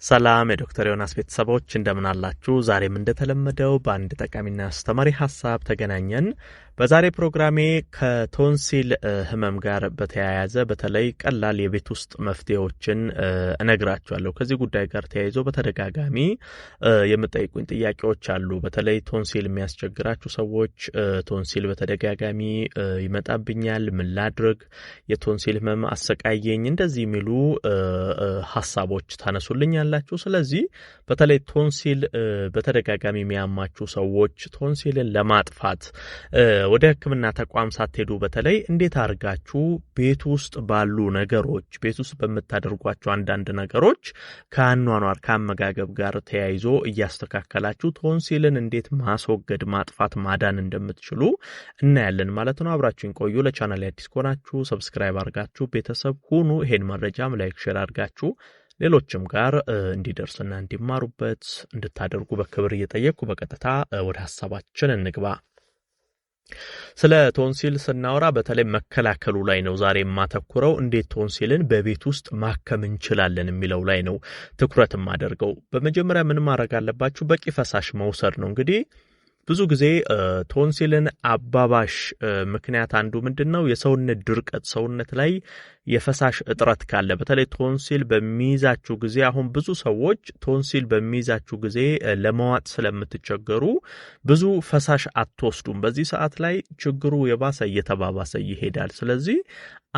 ሰላም የዶክተር ዮናስ ቤተሰቦች እንደምን አላችሁ? ዛሬም እንደተለመደው በአንድ ጠቃሚና አስተማሪ ሐሳብ ተገናኘን። በዛሬ ፕሮግራሜ ከቶንሲል ህመም ጋር በተያያዘ በተለይ ቀላል የቤት ውስጥ መፍትሄዎችን እነግራችኋለሁ። ከዚህ ጉዳይ ጋር ተያይዞ በተደጋጋሚ የምጠይቁኝ ጥያቄዎች አሉ። በተለይ ቶንሲል የሚያስቸግራችሁ ሰዎች ቶንሲል በተደጋጋሚ ይመጣብኛል፣ ምን ላድርግ፣ የቶንሲል ህመም አሰቃየኝ፣ እንደዚህ የሚሉ ሐሳቦች ታነሱልኛላችሁ። ስለዚህ በተለይ ቶንሲል በተደጋጋሚ የሚያማችሁ ሰዎች ቶንሲልን ለማጥፋት ወደ ህክምና ተቋም ሳትሄዱ በተለይ እንዴት አርጋችሁ ቤት ውስጥ ባሉ ነገሮች ቤት ውስጥ በመታደርጓቸው አንዳንድ ነገሮች ከአኗኗር ከአመጋገብ ጋር ተያይዞ እያስተካከላችሁ ቶንሲልን እንዴት ማስወገድ ማጥፋት ማዳን እንደምትችሉ እናያለን ማለት ነው። አብራችሁን ቆዩ። ለቻናሌ አዲስ ከሆናችሁ ሰብስክራይብ አድርጋችሁ ቤተሰብ ሁኑ። ይሄን መረጃም ላይክ ሼር አድርጋችሁ ሌሎችም ጋር እንዲደርስና እንዲማሩበት እንድታደርጉ በክብር እየጠየቅኩ በቀጥታ ወደ ሐሳባችን እንግባ። ስለ ቶንሲል ስናወራ በተለይ መከላከሉ ላይ ነው ዛሬ የማተኩረው። እንዴት ቶንሲልን በቤት ውስጥ ማከም እንችላለን የሚለው ላይ ነው ትኩረት የማደርገው። በመጀመሪያ ምን ማድረግ አለባችሁ? በቂ ፈሳሽ መውሰድ ነው። እንግዲህ ብዙ ጊዜ ቶንሲልን አባባሽ ምክንያት አንዱ ምንድነው? የሰውነት ድርቀት፣ ሰውነት ላይ የፈሳሽ እጥረት ካለ በተለይ ቶንሲል በሚይዛችሁ ጊዜ አሁን ብዙ ሰዎች ቶንሲል በሚይዛችሁ ጊዜ ለመዋጥ ስለምትቸገሩ ብዙ ፈሳሽ አትወስዱም። በዚህ ሰዓት ላይ ችግሩ የባሰ እየተባባሰ ይሄዳል። ስለዚህ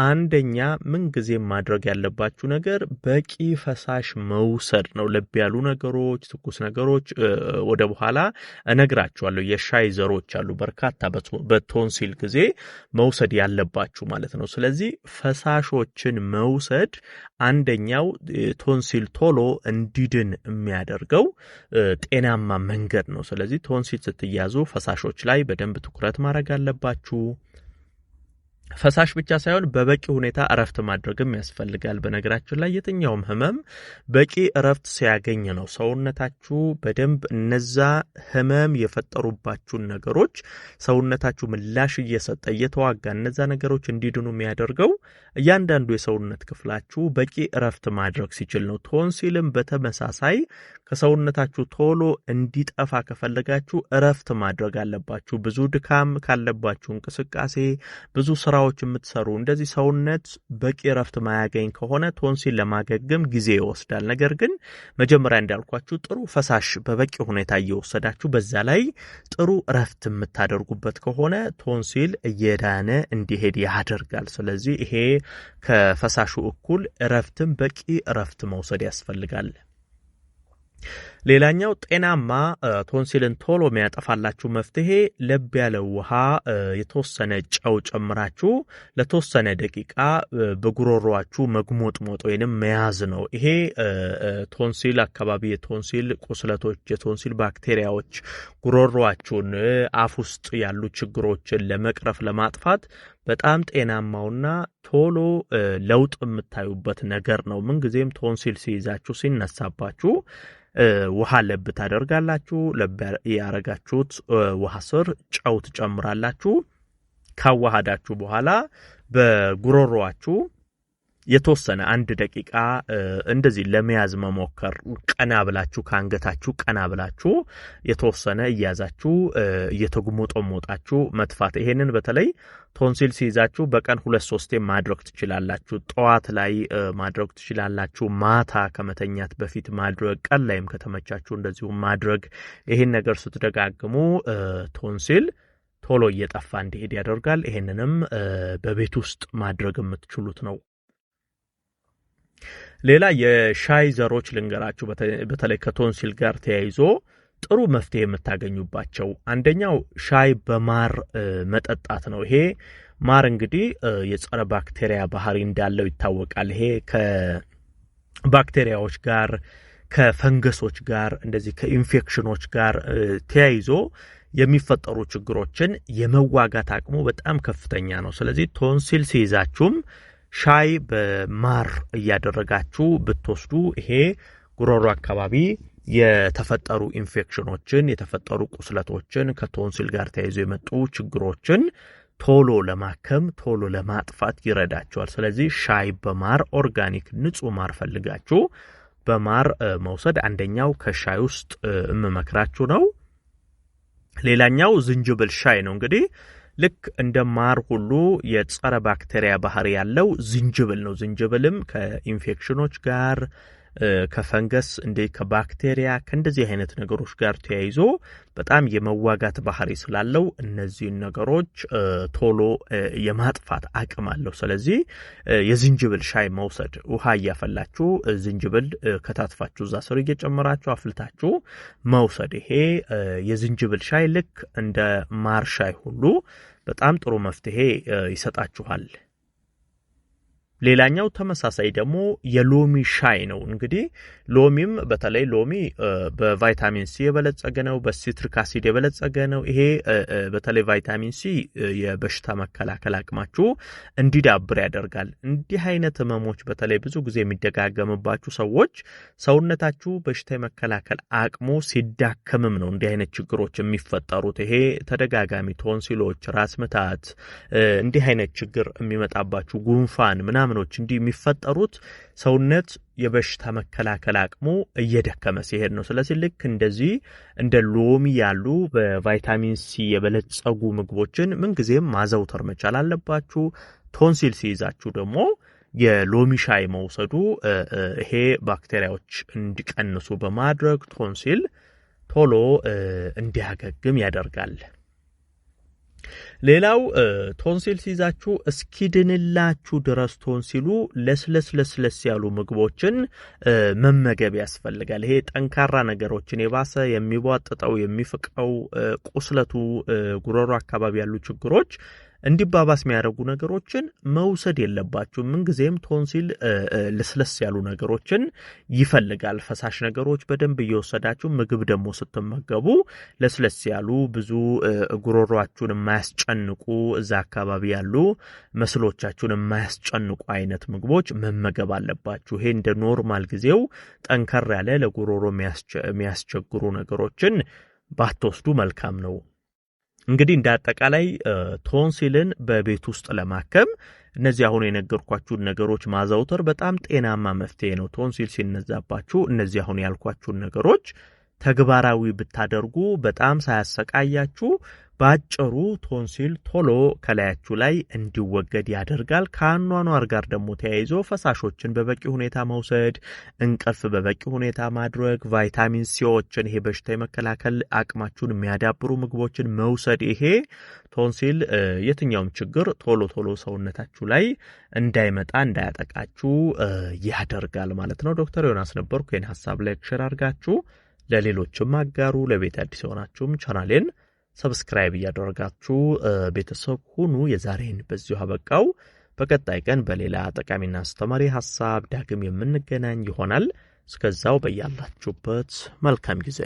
አንደኛ ምን ጊዜ ማድረግ ያለባችሁ ነገር በቂ ፈሳሽ መውሰድ ነው። ለብ ያሉ ነገሮች፣ ትኩስ ነገሮች ወደ በኋላ እነግራችኋለሁ። የሻይ ዘሮች አሉ በርካታ በቶንሲል ጊዜ መውሰድ ያለባችሁ ማለት ነው። ስለዚህ ፈሳሾችን መውሰድ አንደኛው ቶንሲል ቶሎ እንዲድን የሚያደርገው ጤናማ መንገድ ነው። ስለዚህ ቶንሲል ስትያዙ ፈሳሾች ላይ በደንብ ትኩረት ማድረግ አለባችሁ። ፈሳሽ ብቻ ሳይሆን በበቂ ሁኔታ እረፍት ማድረግም ያስፈልጋል። በነገራችን ላይ የትኛውም ህመም በቂ እረፍት ሲያገኝ ነው ሰውነታችሁ በደንብ እነዛ ህመም የፈጠሩባችሁን ነገሮች ሰውነታችሁ ምላሽ እየሰጠ እየተዋጋ እነዛ ነገሮች እንዲድኑ የሚያደርገው እያንዳንዱ የሰውነት ክፍላችሁ በቂ እረፍት ማድረግ ሲችል ነው። ቶንሲልም በተመሳሳይ ከሰውነታችሁ ቶሎ እንዲጠፋ ከፈለጋችሁ እረፍት ማድረግ አለባችሁ። ብዙ ድካም ካለባችሁ እንቅስቃሴ ብዙ ስራዎች የምትሰሩ እንደዚህ ሰውነት በቂ እረፍት ማያገኝ ከሆነ ቶንሲል ለማገገም ጊዜ ይወስዳል። ነገር ግን መጀመሪያ እንዳልኳችሁ ጥሩ ፈሳሽ በበቂ ሁኔታ እየወሰዳችሁ በዛ ላይ ጥሩ እረፍት የምታደርጉበት ከሆነ ቶንሲል እየዳነ እንዲሄድ ያደርጋል። ስለዚህ ይሄ ከፈሳሹ እኩል እረፍትም በቂ እረፍት መውሰድ ያስፈልጋል። ሌላኛው ጤናማ ቶንሲልን ቶሎ የሚያጠፋላችሁ መፍትሄ ለብ ያለ ውሃ የተወሰነ ጨው ጨምራችሁ ለተወሰነ ደቂቃ በጉሮሮአችሁ መግሞጥሞጥ ወይንም መያዝ ነው። ይሄ ቶንሲል አካባቢ የቶንሲል ቁስለቶች፣ የቶንሲል ባክቴሪያዎች ጉሮሮአችሁን አፍ ውስጥ ያሉ ችግሮችን ለመቅረፍ ለማጥፋት በጣም ጤናማውና ቶሎ ለውጥ የምታዩበት ነገር ነው። ምንጊዜም ቶንሲል ሲይዛችሁ ሲነሳባችሁ ውሃ ለብ ታደርጋላችሁ። ለብ ያረጋችሁት ውሃ ስር ጨው ትጨምራላችሁ። ካዋሃዳችሁ በኋላ በጉሮሮአችሁ የተወሰነ 1 ደቂቃ እንደዚህ ለመያዝ መሞከር። ቀና ብላችሁ ካንገታችሁ ቀና ብላችሁ የተወሰነ እያዛችሁ እየተጉሞጠሞጣችሁ መጥፋት። ይሄንን በተለይ ቶንሲል ሲይዛችሁ በቀን 2-3 ማድረግ ትችላላችሁ። ጠዋት ላይ ማድረግ ትችላላችሁ። ማታ ከመተኛት በፊት ማድረግ፣ ቀን ላይም ከተመቻችሁ እንደዚሁ ማድረግ። ይሄን ነገር ስትደጋግሙ ቶንሲል ቶሎ እየጠፋ እንዲሄድ ያደርጋል። ይሄንንም በቤት ውስጥ ማድረግ የምትችሉት ነው። ሌላ የሻይ ዘሮች ልንገራችሁ። በተለይ ከቶንሲል ጋር ተያይዞ ጥሩ መፍትሄ የምታገኙባቸው አንደኛው ሻይ በማር መጠጣት ነው። ይሄ ማር እንግዲህ የጸረ ባክቴሪያ ባህሪ እንዳለው ይታወቃል። ይሄ ከባክቴሪያዎች ጋር ከፈንገሶች ጋር እንደዚህ ከኢንፌክሽኖች ጋር ተያይዞ የሚፈጠሩ ችግሮችን የመዋጋት አቅሙ በጣም ከፍተኛ ነው። ስለዚህ ቶንሲል ሲይዛችሁም ሻይ በማር እያደረጋችሁ ብትወስዱ ይሄ ጉሮሮ አካባቢ የተፈጠሩ ኢንፌክሽኖችን የተፈጠሩ ቁስለቶችን ከቶንሲል ጋር ተያይዞ የመጡ ችግሮችን ቶሎ ለማከም ቶሎ ለማጥፋት ይረዳቸዋል። ስለዚህ ሻይ በማር ኦርጋኒክ ንጹህ ማር ፈልጋችሁ በማር መውሰድ አንደኛው ከሻይ ውስጥ እመመክራችሁ ነው። ሌላኛው ዝንጅብል ሻይ ነው። እንግዲህ ልክ እንደ ማር ሁሉ የጸረ ባክቴሪያ ባህሪ ያለው ዝንጅብል ነው። ዝንጅብልም ከኢንፌክሽኖች ጋር ከፈንገስ እንደ ከባክቴሪያ ከእንደዚህ አይነት ነገሮች ጋር ተያይዞ በጣም የመዋጋት ባህሪ ስላለው እነዚህ ነገሮች ቶሎ የማጥፋት አቅም አለው። ስለዚህ የዝንጅብል ሻይ መውሰድ ውሃ እያፈላችሁ ዝንጅብል ከታትፋችሁ እዛ ስር እየጨመራችሁ አፍልታችሁ መውሰድ ይሄ የዝንጅብል ሻይ ልክ እንደ ማር ሻይ ሁሉ በጣም ጥሩ መፍትሄ ይሰጣችኋል። ሌላኛው ተመሳሳይ ደግሞ የሎሚ ሻይ ነው። እንግዲህ ሎሚም በተለይ ሎሚ በቫይታሚን ሲ የበለጸገ ነው፣ በሲትሪክ አሲድ የበለጸገ ነው። ይሄ በተለይ ቫይታሚን ሲ የበሽታ መከላከል አቅማችሁ እንዲዳብር ያደርጋል። እንዲህ አይነት ህመሞች በተለይ ብዙ ጊዜ የሚደጋገምባችሁ ሰዎች ሰውነታችሁ በሽታ የመከላከል አቅሙ ሲዳከምም ነው እንዲህ አይነት ችግሮች የሚፈጠሩት። ይሄ ተደጋጋሚ ቶንሲሎች፣ ራስ ምታት፣ እንዲህ አይነት ችግር የሚመጣባችሁ ጉንፋን ምናምኖች እንዲህ የሚፈጠሩት ሰውነት የበሽታ መከላከል አቅሙ እየደከመ ሲሄድ ነው። ስለዚህ ልክ እንደዚህ እንደ ሎሚ ያሉ በቫይታሚን ሲ የበለጸጉ ምግቦችን ምንጊዜም ማዘውተር መቻል አለባችሁ። ቶንሲል ሲይዛችሁ ደግሞ የሎሚ ሻይ መውሰዱ ይሄ ባክቴሪያዎች እንዲቀንሱ በማድረግ ቶንሲል ቶሎ እንዲያገግም ያደርጋል። ሌላው ቶንሲል ሲይዛችሁ እስኪድንላችሁ ድረስ ቶንሲሉ ለስለስ ያሉ ምግቦችን መመገብ ያስፈልጋል። ይሄ ጠንካራ ነገሮችን የባሰ የሚቧጥጠው የሚፍቀው ቁስለቱ ጉሮሮ አካባቢ ያሉ ችግሮች እንዲባባስ የሚያደርጉ ነገሮችን መውሰድ የለባችሁ። ምንጊዜም ቶንሲል ለስለስ ያሉ ነገሮችን ይፈልጋል። ፈሳሽ ነገሮች በደንብ እየወሰዳችሁ ምግብ ደግሞ ስትመገቡ ለስለስ ያሉ ብዙ ጉሮሮአችሁን የማያስጨንቁ እዛ አካባቢ ያሉ መስሎቻችሁን የማያስጨንቁ አይነት ምግቦች መመገብ አለባችሁ። ይሄ እንደ ኖርማል ጊዜው ጠንከር ያለ ለጉሮሮ የሚያስቸግሩ ነገሮችን ባትወስዱ መልካም ነው። እንግዲህ እንደ አጠቃላይ ቶንሲልን በቤት ውስጥ ለማከም እነዚህ አሁን የነገርኳችሁን ነገሮች ማዘውተር በጣም ጤናማ መፍትሄ ነው። ቶንሲል ሲነዛባችሁ እነዚህ አሁን ያልኳችሁን ነገሮች ተግባራዊ ብታደርጉ በጣም ሳያሰቃያችሁ ባጭሩ ቶንሲል ቶሎ ከላያችሁ ላይ እንዲወገድ ያደርጋል። ከአኗኗር ጋር ደግሞ ተያይዞ ፈሳሾችን በበቂ ሁኔታ መውሰድ፣ እንቅልፍ በበቂ ሁኔታ ማድረግ፣ ቫይታሚን ሲዎችን ይሄ በሽታ የመከላከል አቅማችሁን የሚያዳብሩ ምግቦችን መውሰድ ይሄ ቶንሲል የትኛውም ችግር ቶሎ ሰውነታችሁ ላይ እንዳይመጣ እንዳያጠቃችሁ ያደርጋል ማለት ነው። ዶክተር ዮናስ ነበርኩ። ይህን ሀሳብ ላይክ ሼር አድርጋችሁ ለሌሎችም አጋሩ። ለቤት አዲስ የሆናችሁም ቻናሌን ሰብስክራይብ እያደረጋችሁ ቤተሰብ ሁኑ። የዛሬን በዚሁ አበቃው። በቀጣይ ቀን በሌላ ጠቃሚና አስተማሪ ሀሳብ ዳግም የምንገናኝ ይሆናል። እስከዛው በያላችሁበት መልካም ጊዜ